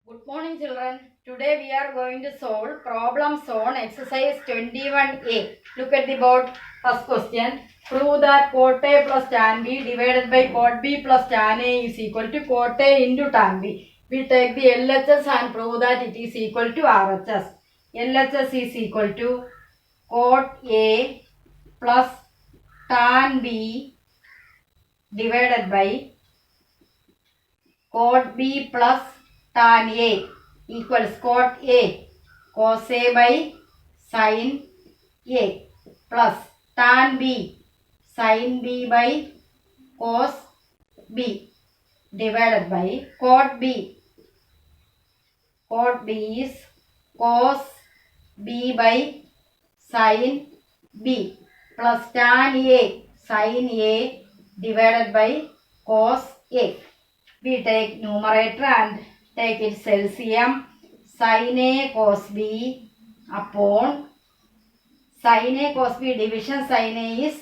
Good morning, children. Today we are going to solve problems on exercise 21A. Look at the board. First question. Prove that cot A plus tan B divided by cot B plus tan A is equal to cot A into tan B. We take the LHS and prove that it is equal to RHS. LHS is equal to cot A plus tan B divided by cot B plus tan A equals cot A cos A by sin A plus tan B sin B by cos B divided by cot B. Cot B is cos B by sin B plus tan A sin A divided by cos A. We take numerator and take its LCM. Sin A cos B upon sin A cos B division sin A is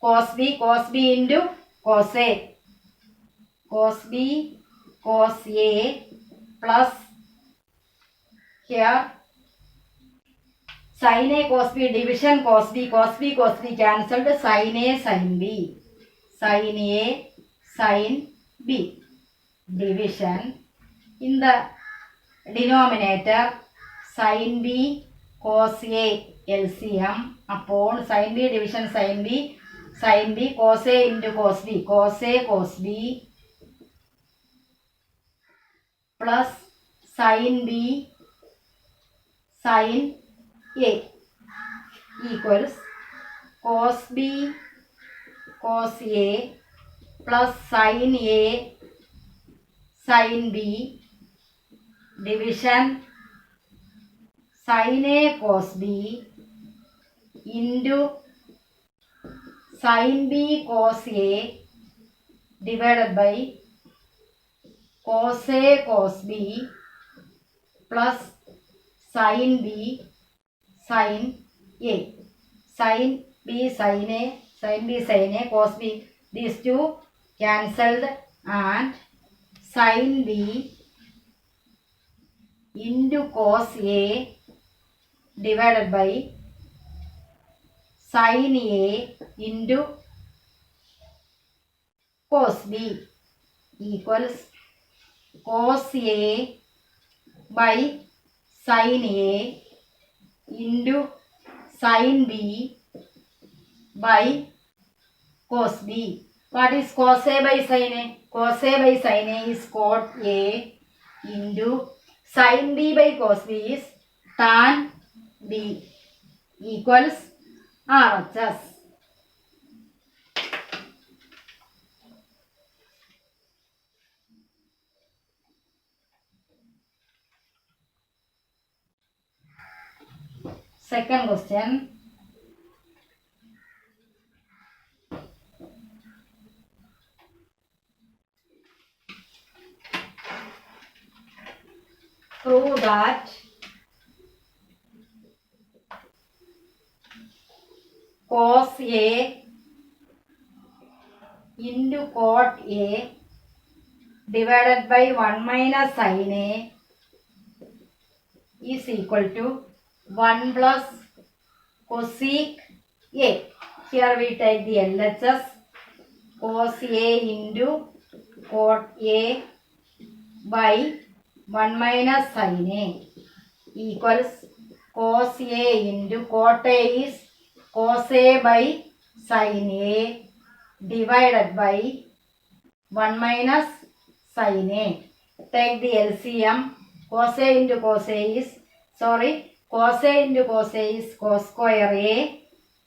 cos B into cos A. Cos B cos A plus here sin A cos B division cos B cancelled, sin A sin B. Sin A sin B division in the denominator sin B cos A LCM upon sin B division sin B cos A into cos B cos B plus sin B sin A equals cos B cos A plus sin A sin B division sin A cos B into sin B cos A divided by cos A cos B plus sin B sin A. Sin B sin A cos B, these two cancelled and sin B into cos A divided by sin A into cos B equals cos A by sin A into sin B by cos B. What is cos A by sin A? Cos A by sin A is cot A into sin B by cos B is tan B equals RHS. Second question. Prove that cos A into cot A divided by 1 minus sin A is equal to 1 plus cosec A. Here we take the LHS. Cos A into cot A by 1 minus sin A equals cos A into cot A is cos A by sin A divided by 1 minus sin A. Take the LCM. Cos A into cos A is cos square A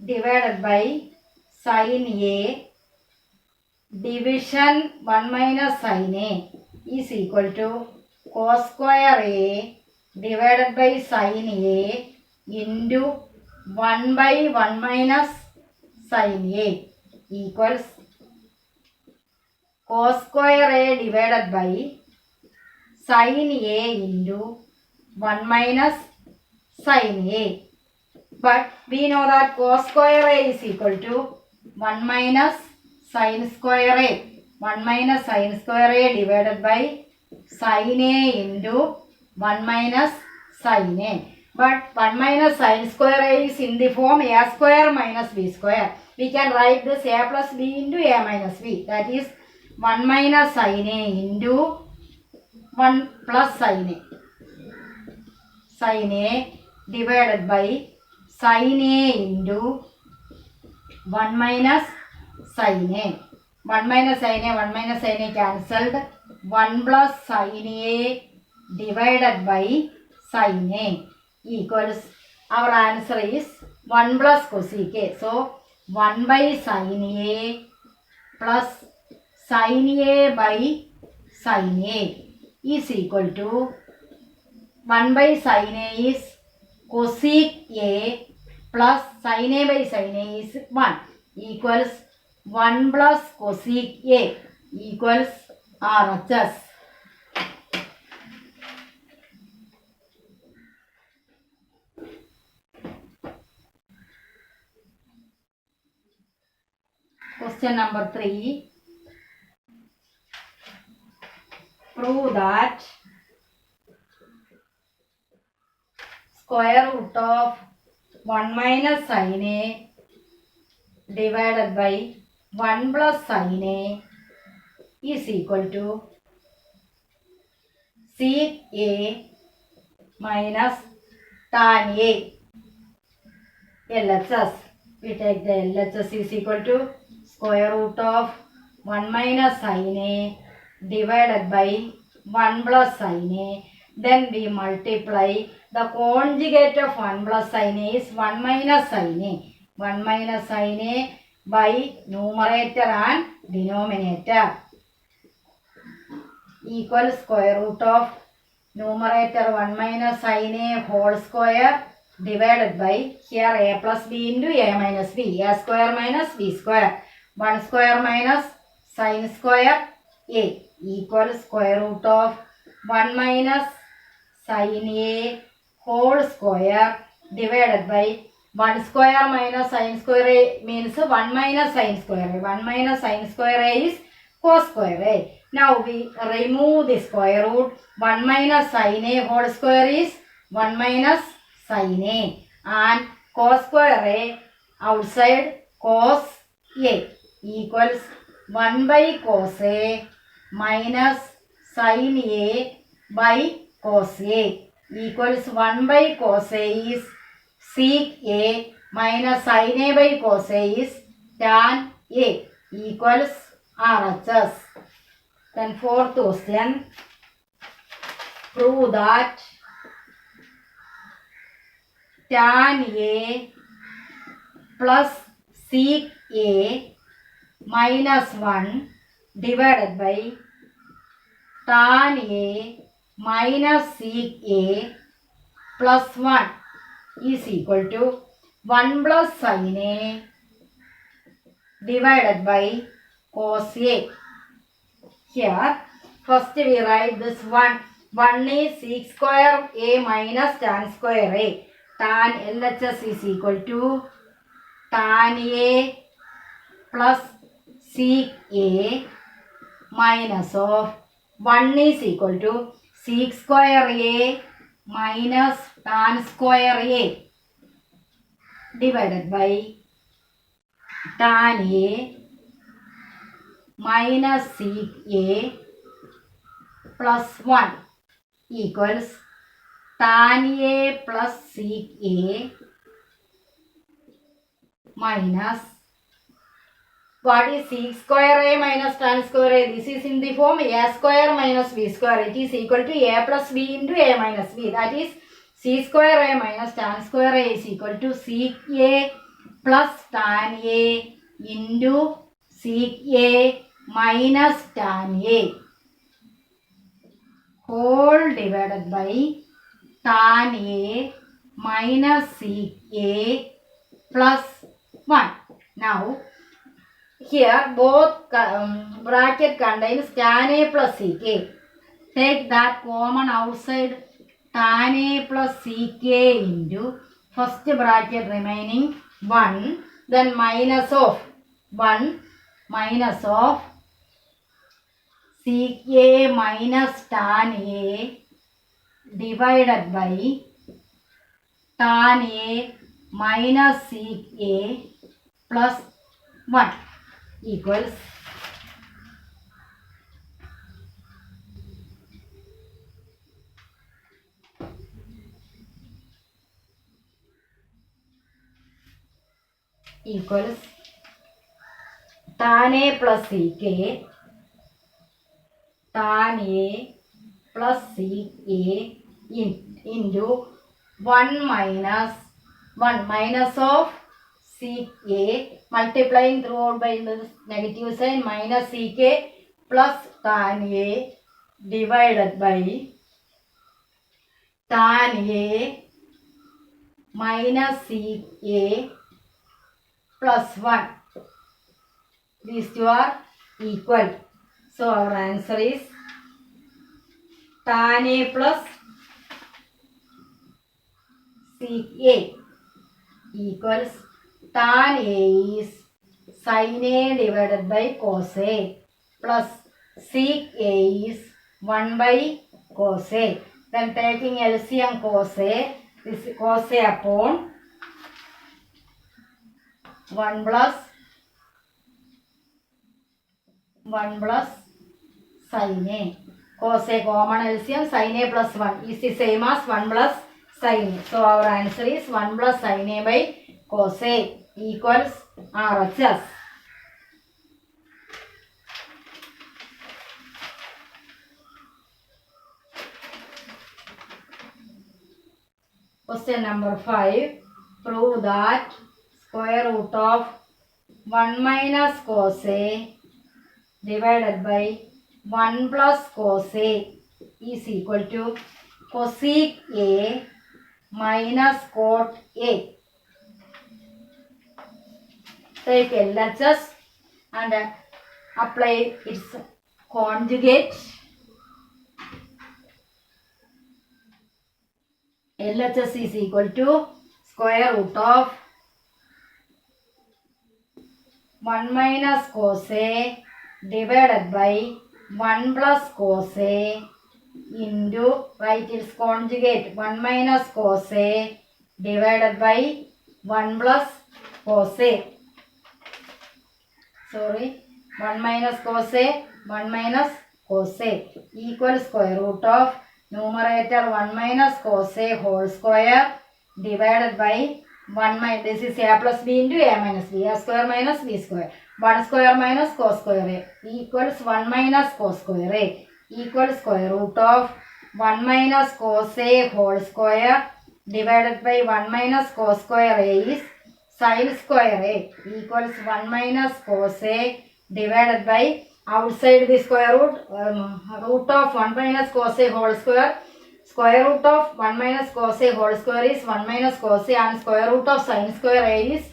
divided by sin A division 1 minus sin A is equal to cos square A divided by sin A into 1 by 1 minus sin A equals cos square A divided by sin A into 1 minus sin A. But we know that cos square A is equal to 1 minus sin square A. 1 minus sin square A divided by sin A into 1 minus sin A. But 1 minus sin square A is in the form A square minus B square. We can write this A plus B into A minus B. That is 1 minus sin A into 1 plus sin A. Sin A divided by sin A into 1 minus sin A. 1 minus sin A, 1 minus sin A cancelled. 1 plus sin A divided by sin A equals, our answer is 1 plus cosec A. So 1 by sin A plus sin A by sin A is equal to 1 by sin A is cosec A plus sin A by sin A is 1 equals 1 plus cosec A equals RHS. Question number 3. Prove that square root of 1 minus sin A divided by 1 plus sin A is equal to sec A minus tan A. LHS. We take the LHS is equal to square root of 1 minus sin A divided by 1 plus sin A. Then we multiply. The conjugate of 1 plus sin A is 1 minus sin A. 1 minus sin A by numerator and denominator equals square root of numerator 1 minus sin A whole square divided by here A plus B into A minus B. A square minus B square. 1 square minus sin square A equals square root of 1 minus sin A whole square divided by 1 square minus sin square A means 1 minus sin square A. 1 minus sin square A is cos square A. Now we remove the square root. 1 minus sin A whole square is 1 minus sin A. And cos square A outside cos A equals 1 by cos A minus sin A by cos A equals 1 by cos A is sec A minus sin A by cos A is tan A equals RHS. Then fourth question. Prove that tan A plus sec A minus 1 divided by tan A minus sec A plus 1 is equal to 1 plus sin A divided by cos A. Here first we write this 1. 1 is sec square A minus tan square A. Tan LHS is equal to tan A plus sec A minus of 1 is equal to sec square A minus tan square A divided by tan A minus sec A plus 1 equals tan A plus sec A minus, what is sec square A minus tan square A? This is in the form A square minus B square. It is equal to A plus B into A minus B. That is c square A minus tan square A is equal to sec A plus tan A into sec A minus tan A whole divided by tan A minus sec A plus 1. Now here both bracket contains tan A plus sec A. Take that common outside, tan A plus sec A into first bracket remaining 1, then minus of 1 minus of sec A minus tan A divided by tan A minus sec A plus 1 equals tan A plus sec A tan A plus sec A into 1 minus of sec A multiplying throughout by the negative sign minus sec A plus tan A divided by tan A minus sec A plus 1. These two are equal. So our answer is tan A plus sec A equals tan A is sin A divided by cos A plus sec A is 1 by cos A. Then taking LCM cos A, this is cos A upon 1 plus sin A. Cos A common LCM sin A plus 1 is the same as 1 plus sin A. So our answer is 1 plus sin A by cos A equals RHS. Question number 5. Prove that square root of 1 minus cos A divided by 1 plus cos A is equal to cosec A minus cot A. Take LHS and apply its conjugate. LHS is equal to square root of 1 minus cos A divided by 1 plus cos A into, write its conjugate, 1 minus cos A divided by 1 plus cos A. 1 minus cos A, 1 minus cos A equals square root of numerator 1 minus cos A whole square divided by 1 minus, this is A plus B into A minus B, A square minus B square, 1 square minus cos square A equals 1 minus cos square A equals square root of 1 minus cos A whole square divided by 1 minus cos square A is sin square A equals 1 minus cos A divided by outside the square root, root of 1 minus cos A whole square. Square root of 1 minus cos A whole square is 1 minus cos A and square root of sin square A is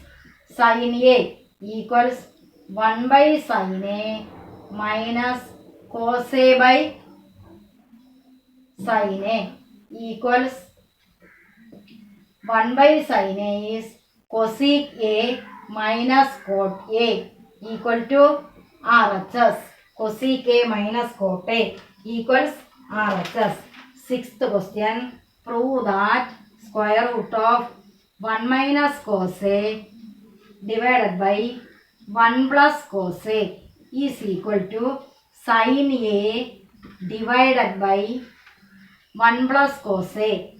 sin A equals 1 by sin A minus cos A by sin A equals 1 by sin A is cosec A minus cot A equal to RHS. Cosec A minus cot A equals RHS. Sixth question. Prove that square root of 1 minus cos A divided by 1 plus cos A is equal to sin A divided by 1 plus cos A.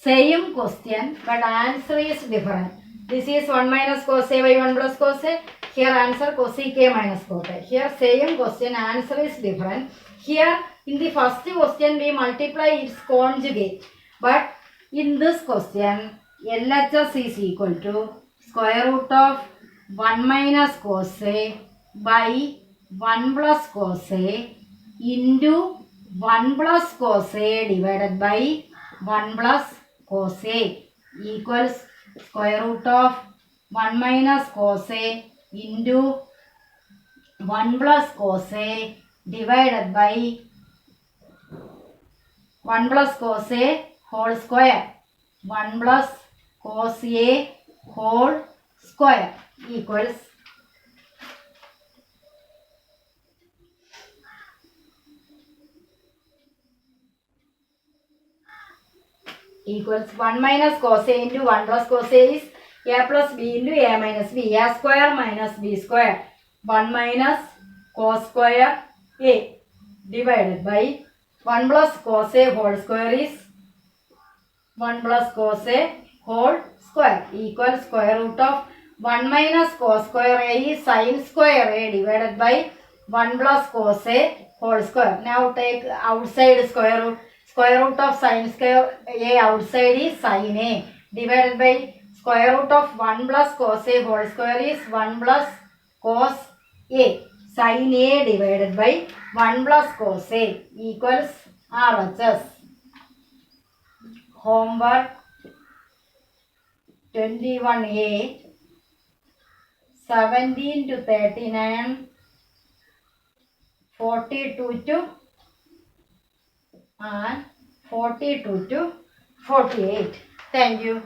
Same question but answer is different. This is 1 minus cos A by 1 plus cos A. Here answer cosec A minus cot A. Here same question, answer is different. Here in the first question we multiply its conjugate. But in this question LHS is equal to square root of 1 minus cos A by 1 plus cos A into 1 plus cos A divided by 1 plus cos A equals square root of 1 minus cos A into 1 plus cos A divided by 1 plus cos A whole square, 1 plus cos A whole square equals equals 1 minus cos A into 1 plus cos A is A plus B into A minus B. A square minus B square. 1 minus cos square A divided by 1 plus cos A whole square is 1 plus cos A whole square equals square root of 1 minus cos square A is sin square A divided by 1 plus cos A whole square. Now take outside square root. Square root of sin square A outside is sin A divided by square root of 1 plus cos A whole square is 1 plus cos A. Sin A divided by 1 plus cos A equals RHS. Homework 21A 17 to 39 42 to and 42 to 48. Thank you.